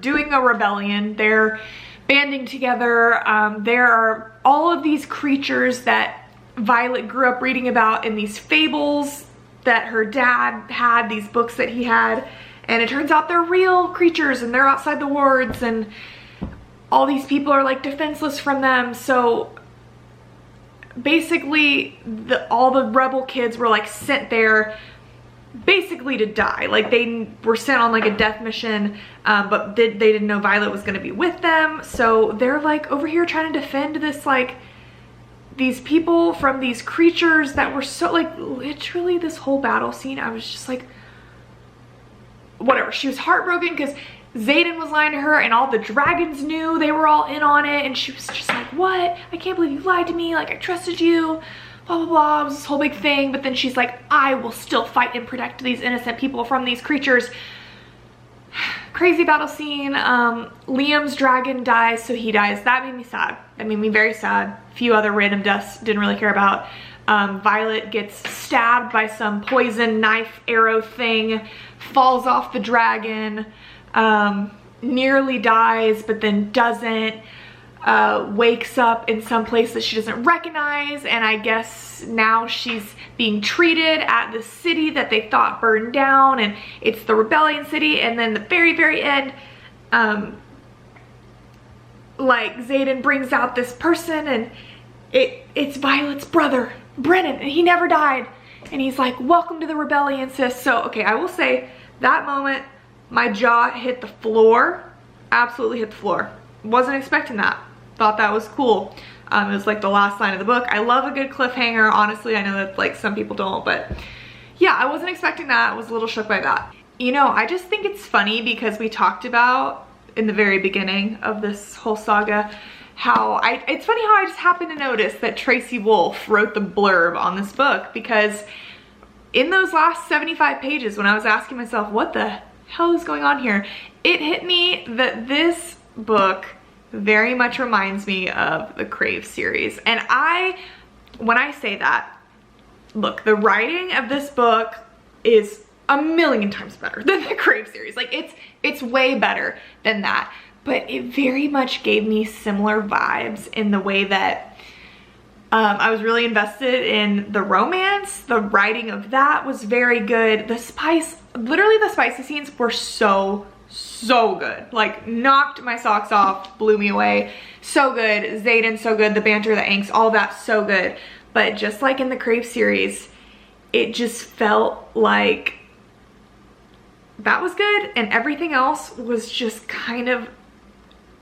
doing a rebellion. They're banding together. There are all of these creatures that Violet grew up reading about in these fables that her dad had, these books that he had, and it turns out they're real creatures and they're outside the wards, and all these people are like defenseless from them. So basically all the rebel kids were like sent there basically to die. Like they were sent on like a death mission, but they didn't know Violet was going to be with them. So they're like over here trying to defend this like these people from these creatures that were so like literally this whole battle scene. I was just like, whatever. She was heartbroken because Xaden was lying to her, and all the dragons knew, they were all in on it, and she was just like, what? I can't believe you lied to me, like I trusted you, blah blah blah. It was this whole big thing. But then she's like, I will still fight and protect these innocent people from these creatures. Crazy battle scene. Liam's dragon dies, so he dies. That made me sad. That made me very sad. A few other random deaths didn't really care about. Violet gets stabbed by some poison knife arrow thing, falls off the dragon, nearly dies, but then doesn't. Wakes up in some place that she doesn't recognize, and I guess now she's being treated at the city that they thought burned down, and it's the rebellion city. And then the very end, like Xaden brings out this person, and it's Violet's brother, Brennan, and he never died, and he's like, welcome to the rebellion, sis. So okay, I will say that moment my jaw hit the floor, absolutely hit the floor. Wasn't expecting that. Thought that was cool. It was like the last line of the book. I love a good cliffhanger, honestly. I know that like some people don't, but yeah, I wasn't expecting that. I was a little shook by that. You know, I just think it's funny because we talked about in the very beginning of this whole saga how it's funny how I just happened to notice that Tracy Wolff wrote the blurb on this book, because in those last 75 pages when I was asking myself what the hell is going on here, it hit me that this book very much reminds me of the Crave series. And when I say that, look, the writing of this book is a million times better than the Crave series. Like it's way better than that. But it very much gave me similar vibes in the way that I was really invested in the romance. The writing of that was very good. The spice, literally the spicy scenes were so good. Like knocked my socks off, blew me away. So good. Xaden, so good. The banter, the angst, all that, so good. But just like in the Crave series, it just felt like that was good, and everything else was just kind of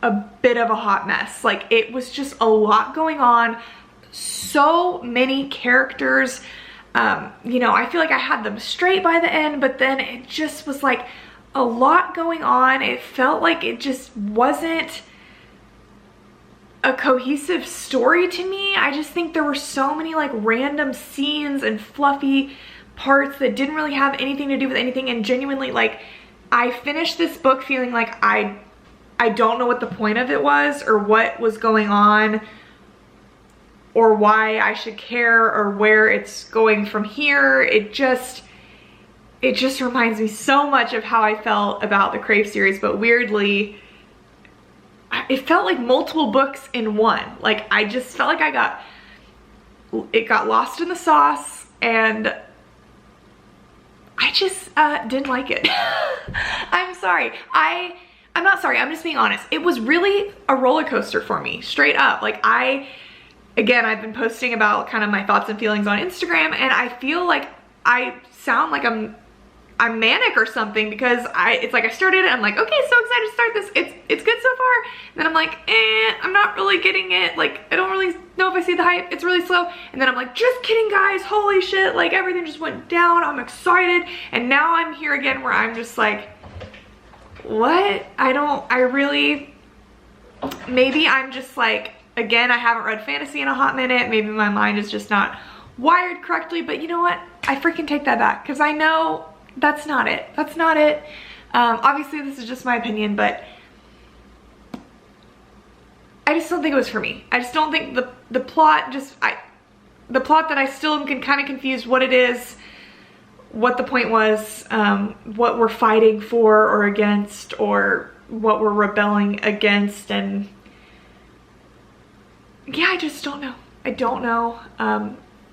a bit of a hot mess. Like it was just a lot going on, so many characters. You know, I feel like I had them straight by the end, but then it just was like a lot going on. It felt like it just wasn't a cohesive story to me. I just think there were so many like random scenes and fluffy parts that didn't really have anything to do with anything, and genuinely, like, I finished this book feeling like I don't know what the point of it was, or what was going on, or why I should care, or where it's going from here. It just reminds me so much of how I felt about the Crave series, but weirdly, it felt like multiple books in one. Like, I just felt like it got lost in the sauce, and I just didn't like it. I'm sorry. I'm not sorry, I'm just being honest. It was really a roller coaster for me, straight up. Like, again, I've been posting about kind of my thoughts and feelings on Instagram, and I feel like I sound like I'm manic or something, because it's like I started it, I'm like, okay, so excited to start this. It's good so far. And then I'm like, I'm not really getting it. Like, I don't really know if I see the hype. It's really slow. And then I'm like, just kidding, guys. Holy shit. Like, everything just went down. I'm excited. And now I'm here again where I'm just like, what? Maybe I'm just like, again, I haven't read fantasy in a hot minute. Maybe my mind is just not wired correctly, but you know what? I freaking take that back, because I know that's not it. That's not it. Obviously this is just my opinion, but I just don't think it was for me. I just don't think the plot the plot that I still am kind of confused what it is, what the point was, what we're fighting for or against, or what we're rebelling against, and yeah, I just don't know. I don't know.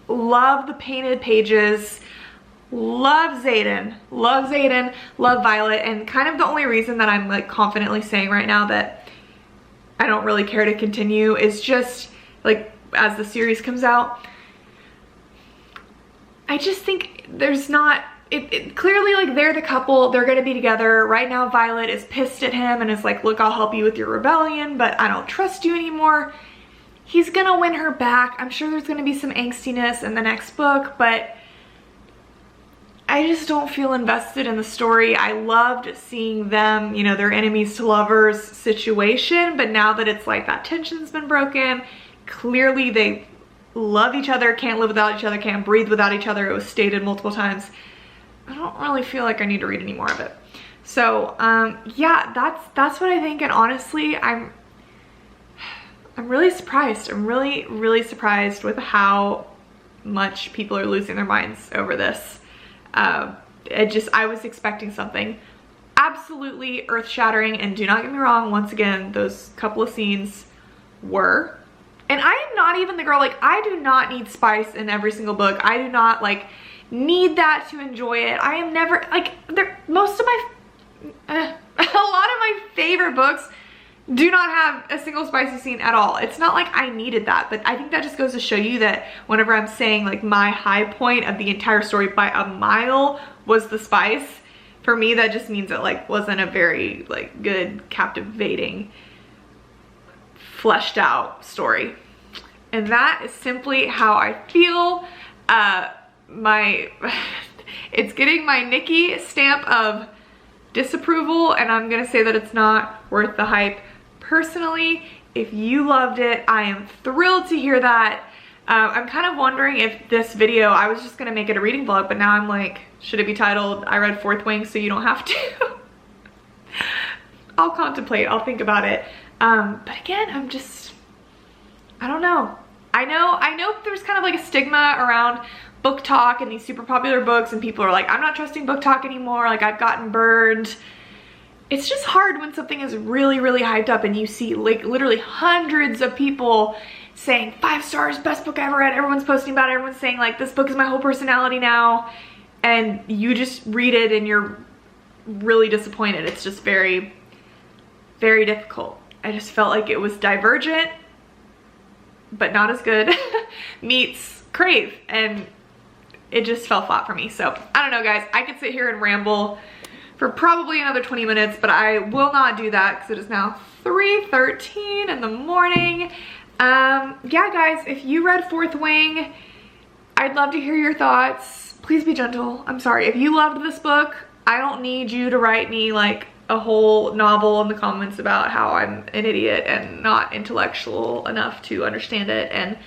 Love the painted pages. Love Xaden, love Violet, and kind of the only reason that I'm like confidently saying right now that I don't really care to continue is just like, as the series comes out, I just think there's not, clearly, like, they're the couple, they're gonna be together. Right now Violet is pissed at him and is like, look, I'll help you with your rebellion, but I don't trust you anymore. He's gonna win her back. I'm sure there's gonna be some angstiness in the next book, but I just don't feel invested in the story. I loved seeing them, you know, their enemies to lovers situation, but now that it's like that tension's been broken, clearly they love each other, can't live without each other, can't breathe without each other. It was stated multiple times. I don't really feel like I need to read any more of it. So, yeah, that's what I think, and honestly, I'm really surprised. I'm really surprised with how much people are losing their minds over this. I was expecting something absolutely earth-shattering, and do not get me wrong, once again, those couple of scenes were. And I am not even the girl, like, I do not need spice in every single book. I do not, like, need that to enjoy it. I am never, like, most of my, a lot of my favorite books do not have a single spicy scene at all. It's not like I needed that, but I think that just goes to show you that whenever I'm saying like my high point of the entire story by a mile was the spice, for me that just means it like wasn't a very like good, captivating, fleshed out story. And that is simply how I feel. It's getting my Nikki stamp of disapproval, and I'm gonna say that it's not worth the hype. Personally, if you loved it, I am thrilled to hear that. I'm kind of wondering if this video, I was just gonna make it a reading vlog, but now I'm like, should it be titled, I read Fourth Wing so you don't have to? I'll contemplate, I'll think about it. But again, I don't know. I know there's kind of like a stigma around book talk and these super popular books, and people are like, I'm not trusting book talk anymore, like I've gotten burned. It's just hard when something is really hyped up and you see like literally hundreds of people saying 5 stars, best book I ever read, everyone's posting about it, everyone's saying like this book is my whole personality now, and you just read it and you're really disappointed. It's just very difficult. I just felt like it was Divergent, but not as good, meets Crave, and it just fell flat for me. So I don't know, guys, I could sit here and ramble for probably another 20 minutes, but I will not do that because it is now 3:13 in the morning. Yeah, guys, if you read Fourth Wing, I'd love to hear your thoughts. Please be gentle. I'm sorry. If you loved this book, I don't need you to write me like a whole novel in the comments about how I'm an idiot and not intellectual enough to understand it and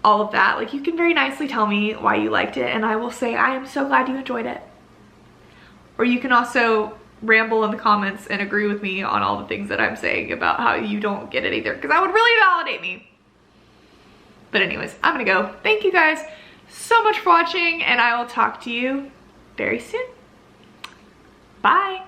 all of that. Like, you can very nicely tell me why you liked it and I will say, I am so glad you enjoyed it. Or you can also ramble in the comments and agree with me on all the things that I'm saying about how you don't get it either, because that would really validate me. But anyways, I'm gonna go. Thank you guys so much for watching, and I will talk to you very soon. Bye.